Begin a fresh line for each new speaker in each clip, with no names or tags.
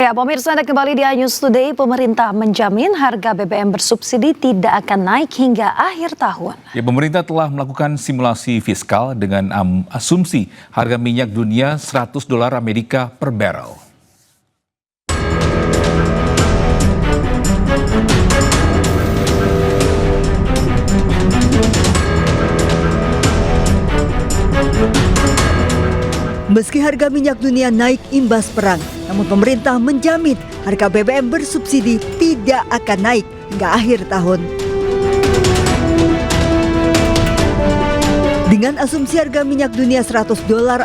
Ya, pemirsa, Anda kembali di News Today. Pemerintah menjamin harga BBM bersubsidi tidak akan naik hingga akhir tahun.
Ya, pemerintah telah melakukan simulasi fiskal dengan asumsi harga minyak dunia $100 Amerika per barrel.
Meski harga minyak dunia naik imbas perang, namun pemerintah menjamin harga BBM bersubsidi tidak akan naik hingga akhir tahun. Dengan asumsi harga minyak dunia $100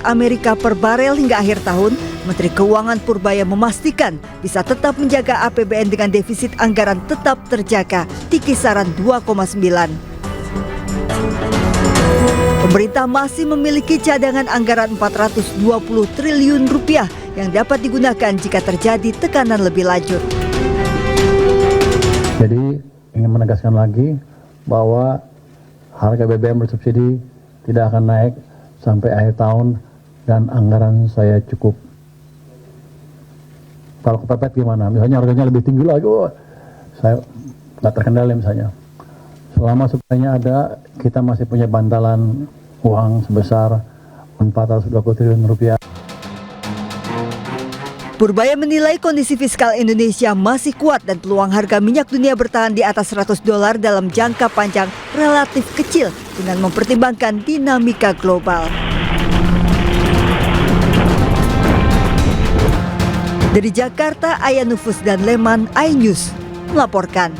Amerika per barel hingga akhir tahun, Menteri Keuangan Purbaya memastikan bisa tetap menjaga APBN dengan defisit anggaran tetap terjaga di kisaran 2,9. Pemerintah masih memiliki cadangan anggaran 420 triliun rupiah yang dapat digunakan jika terjadi tekanan lebih lanjut.
Jadi ingin menegaskan lagi bahwa harga BBM bersubsidi tidak akan naik sampai akhir tahun dan anggaran saya cukup. Kalau kepepet gimana? Misalnya harganya lebih tinggi lagi, saya nggak terkendali misalnya. Selama supply-nya ada, kita masih punya bantalan uang sebesar 420 triliun rupiah.
Purbaya menilai kondisi fiskal Indonesia masih kuat dan peluang harga minyak dunia bertahan di atas $100 dalam jangka panjang relatif kecil dengan mempertimbangkan dinamika global. Dari Jakarta, Aya Nufus dan Leman, iNews melaporkan.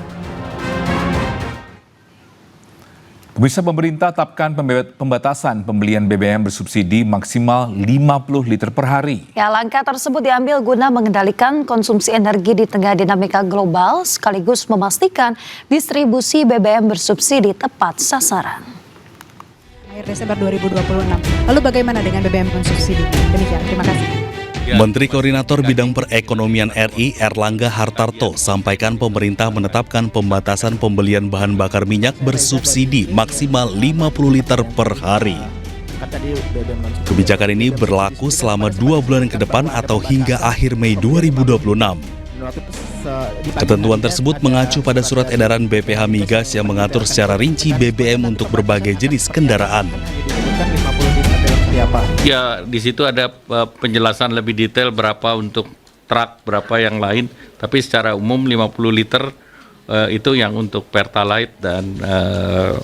Pemirsa, pemerintah tetapkan pembatasan pembelian BBM bersubsidi maksimal 50 liter per hari.
Ya, langkah tersebut diambil guna mengendalikan konsumsi energi di tengah dinamika global sekaligus memastikan distribusi BBM bersubsidi tepat sasaran.
Akhir Desember 2026. Lalu bagaimana dengan BBM bersubsidi? Demikian, terima kasih.
Menteri Koordinator Bidang Perekonomian RI Erlangga Hartarto sampaikan pemerintah menetapkan pembatasan pembelian bahan bakar minyak bersubsidi maksimal 50 liter per hari. Kebijakan ini berlaku selama 2 bulan ke depan atau hingga akhir Mei 2026. Ketentuan tersebut mengacu pada surat edaran BPH Migas yang mengatur secara rinci BBM untuk berbagai jenis kendaraan.
Ya, di situ ada penjelasan lebih detail berapa untuk truk, berapa yang lain. Tapi secara umum 50 liter itu yang untuk Pertalite dan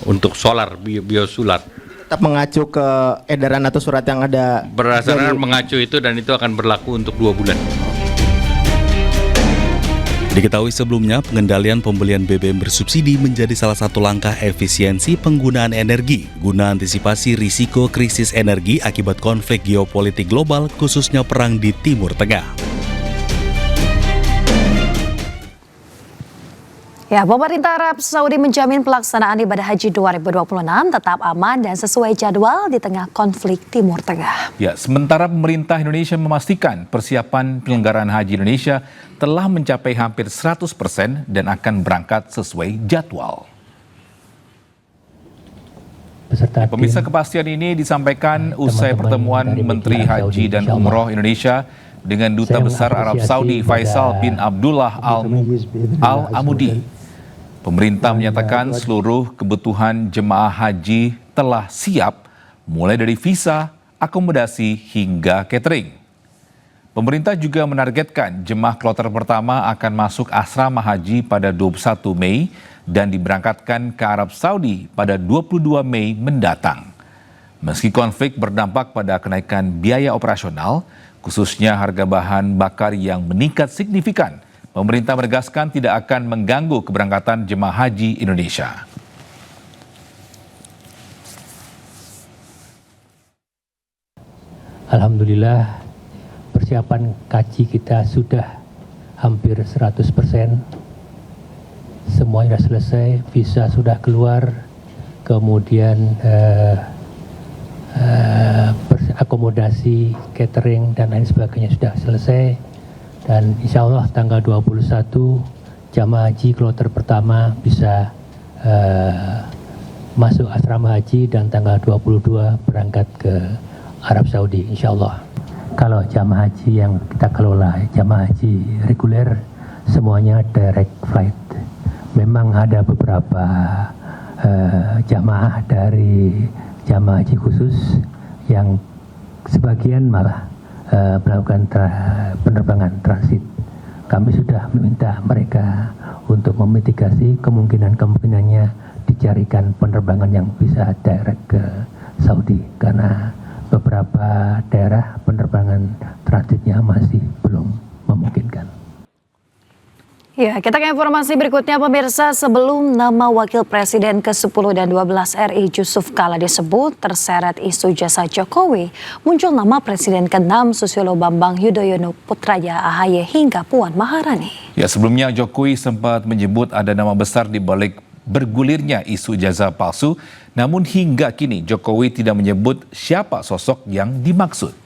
untuk solar, biosolar.
Tetap mengacu ke edaran atau surat yang ada?
Berdasarkan mengacu itu dan itu akan berlaku untuk 2 bulan.
Diketahui sebelumnya, pengendalian pembelian BBM bersubsidi menjadi salah satu langkah efisiensi penggunaan energi guna antisipasi risiko krisis energi akibat konflik geopolitik global, khususnya perang di Timur Tengah.
Ya, pemerintah Arab Saudi menjamin pelaksanaan ibadah haji 2026 tetap aman dan sesuai jadwal di tengah konflik Timur Tengah.
Ya, sementara pemerintah Indonesia memastikan persiapan penyelenggaraan haji Indonesia telah mencapai hampir 100% dan akan berangkat sesuai jadwal. Pemirsa, kepastian ini disampkan usai pertemuan Menteri Haji dan Umroh Indonesia dengan Duta Besar Arab Saudi Faisal bin Abdullah Al-Amudi. Pemerintah menyatakan seluruh kebutuhan jemaah haji telah siap, mulai dari visa, akomodasi, hingga catering. Pemerintah juga menargetkan jemaah kloter pertama akan masuk asrama haji pada 21 Mei dan diberangkatkan ke Arab Saudi pada 22 Mei mendatang. Meski konflik berdampak pada kenaikan biaya operasional, khususnya harga bahan bakar yang meningkat signifikan, pemerintah menegaskan tidak akan mengganggu keberangkatan jemaah haji Indonesia.
Alhamdulillah, persiapan kaji kita sudah hampir 100%. Semuanya sudah selesai, visa sudah keluar, kemudian akomodasi, catering, dan lain sebagainya sudah selesai. Dan insya Allah tanggal 21 jamaah haji kloter pertama bisa masuk asrama haji dan tanggal 22 berangkat ke Arab Saudi insya Allah. kalau jamaah haji yang kita kelola, jamaah haji reguler, semuanya direct flight. Memang ada beberapa jamaah dari jamaah haji khusus yang sebagian malah melakukan penerbangan transit. Kami sudah meminta mereka untuk memitigasi kemungkinannya dicarikan penerbangan yang bisa direct ke Saudi, karena beberapa daerah penerbangan transitnya masih belum memungkinkan.
Ya, kita ke informasi berikutnya pemirsa. Sebelum nama Wakil Presiden ke-10 dan 12 RI Yusuf Kala disebut terseret isu jasa Jokowi, muncul nama Presiden ke-6 Susilo Bambang Yudhoyono putranya AHY hingga Puan Maharani.
Ya, sebelumnya Jokowi sempat menyebut ada nama besar di balik bergulirnya isu jasa palsu, namun hingga kini Jokowi tidak menyebut siapa sosok yang dimaksud.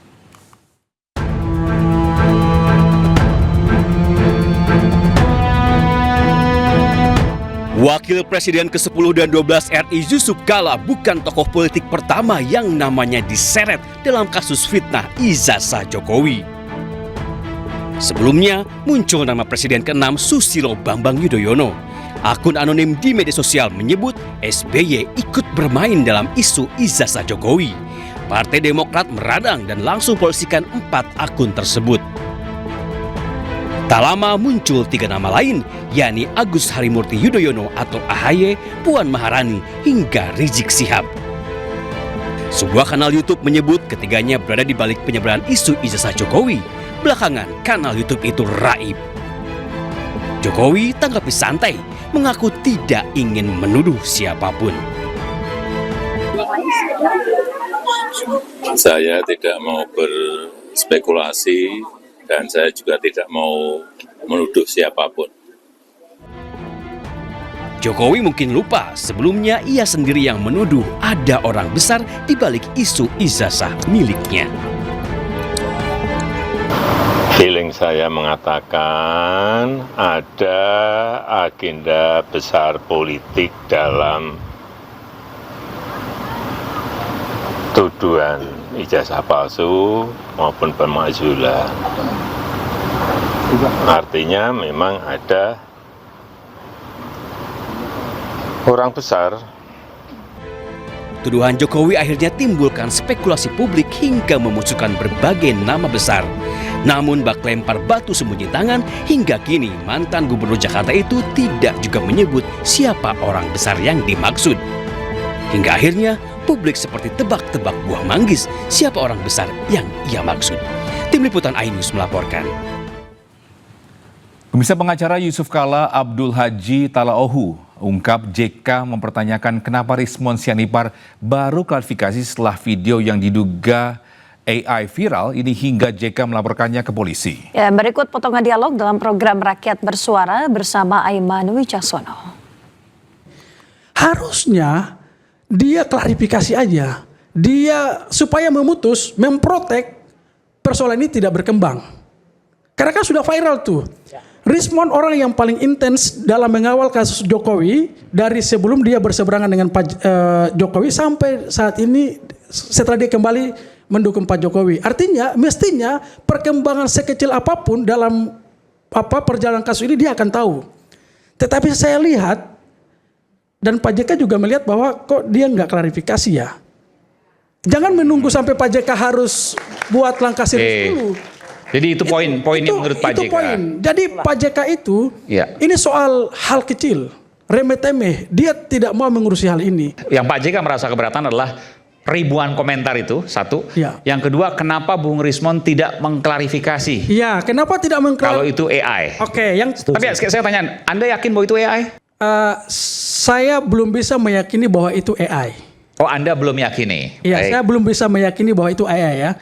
Wakil Presiden ke-10 dan 12 RI Yusuf Kala bukan tokoh politik pertama yang namanya diseret dalam kasus fitnah ijazah Jokowi. Sebelumnya muncul nama Presiden ke-6 Susilo Bambang Yudhoyono. Akun anonim di media sosial menyebut SBY ikut bermain dalam isu ijazah Jokowi. Partai Demokrat meradang dan langsung polisikan 4 akun tersebut. Tak lama muncul 3 nama lain, yakni Agus Harimurti Yudhoyono atau AHY, Puan Maharani, hingga Rizik Syihab. Sebuah kanal YouTube menyebut ketiganya berada di balik penyebaran isu ijazah Jokowi. Belakangan kanal YouTube itu raib. Jokowi tanggapi santai, mengaku tidak ingin menuduh siapapun.
Saya tidak mau berspekulasi dan saya juga tidak mau menuduh siapapun.
Jokowi mungkin lupa sebelumnya ia sendiri yang menuduh ada orang besar di balik isu ijazah miliknya.
Feeling saya mengatakan ada agenda besar politik dalam tuduhan ijazah palsu maupun pemakzulan. Artinya memang ada orang besar.
Tuduhan Jokowi akhirnya timbulkan spekulasi publik hingga memunculkan berbagai nama besar. Namun bak lempar batu sembunyi tangan, hingga kini mantan gubernur Jakarta itu tidak juga menyebut siapa orang besar yang dimaksud. Hingga akhirnya publik seperti tebak-tebak buah manggis siapa orang besar yang ia maksud. Tim Liputan iNews melaporkan.
Pemirsa, pengacara Yusuf Kala Abdul Haji Talaohu ungkap JK mempertanyakan kenapa Rismon Sianipar baru klarifikasi setelah video yang diduga AI viral ini hingga JK melaporkannya ke polisi.
Ya, berikut potongan dialog dalam program Rakyat Bersuara bersama Aiman Wicaksono.
Harusnya dia klarifikasi aja. Dia supaya memutus, memprotek persoalan ini tidak berkembang. Karena kan sudah viral tuh. Rismon orang yang paling intens dalam mengawal kasus Jokowi dari sebelum dia berseberangan dengan Pak Jokowi sampai saat ini setelah dia kembali mendukung Pak Jokowi. Artinya mestinya perkembangan sekecil apapun dalam perjalanan kasus ini dia akan tahu. Tetapi saya lihat dan Pak JK juga melihat bahwa kok dia nggak klarifikasi ya. Jangan menunggu sampai Pak JK harus buat langkah serius dulu.
Jadi itu poinnya menurut Pak JK.
Poin. Jadi Pak JK itu ini soal hal kecil, remeh-temeh. Dia tidak mau mengurusi hal ini.
Yang Pak JK merasa keberatan adalah ribuan komentar itu, satu. Yang kedua, kenapa Bung Rismon tidak mengklarifikasi?
Ya, kenapa tidak
kalau itu AI?
Oke,
tapi saya tanya, Anda yakin bahwa itu AI?
Saya belum bisa meyakini bahwa itu AI.
Oh, Anda belum yakini?
Iya, saya belum bisa meyakini bahwa itu AI ya.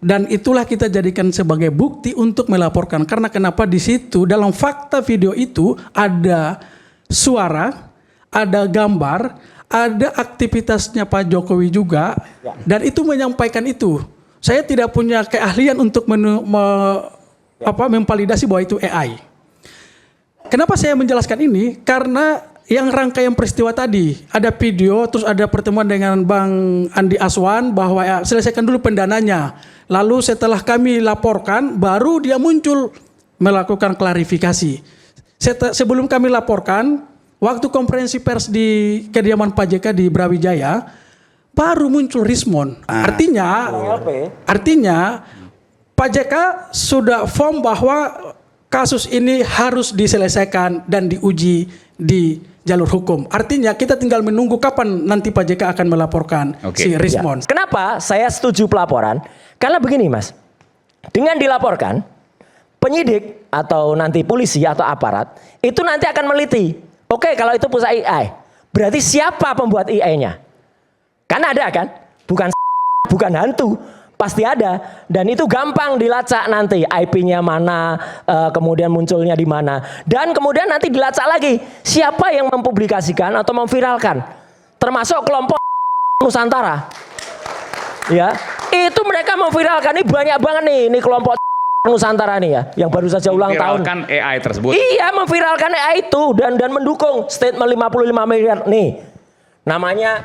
Dan itulah kita jadikan sebagai bukti untuk melaporkan. Karena kenapa di situ dalam fakta video itu ada suara, ada gambar, ada aktivitasnya Pak Jokowi juga, dan itu menyampaikan itu. Saya tidak punya keahlian untuk memvalidasi bahwa itu AI. Kenapa saya menjelaskan ini? Karena yang rangkaian peristiwa tadi, ada video, terus ada pertemuan dengan Bang Andi Aswan bahwa ya, selesaikan dulu pendananya. Lalu setelah kami laporkan, baru dia muncul melakukan klarifikasi. Sebelum kami laporkan, waktu konferensi pers di kediaman Pak JK di Brawijaya, baru muncul Rismon. Artinya Pak JK sudah firm bahwa kasus ini harus diselesaikan dan diuji di jalur hukum. Artinya kita tinggal menunggu kapan nanti Pak JK akan melaporkan si Rismon.
Kenapa saya setuju pelaporan? Karena begini Mas, dengan dilaporkan, penyidik atau nanti polisi atau aparat itu nanti akan meliti. Oke, kalau itu pusat AI, berarti siapa pembuat AI-nya? Kan ada kan? Bukan hantu. Pasti ada, dan itu gampang dilacak nanti IP-nya mana, kemudian munculnya di mana, dan kemudian nanti dilacak lagi siapa yang mempublikasikan atau memviralkan, termasuk kelompok Nusantara, ya itu mereka memviralkan ini banyak banget nih, ini kelompok Nusantara nih ya, yang baru saja ulang tahun.
Memviralkan AI tersebut.
Iya, memviralkan AI itu dan mendukung statement 55 miliar nih, namanya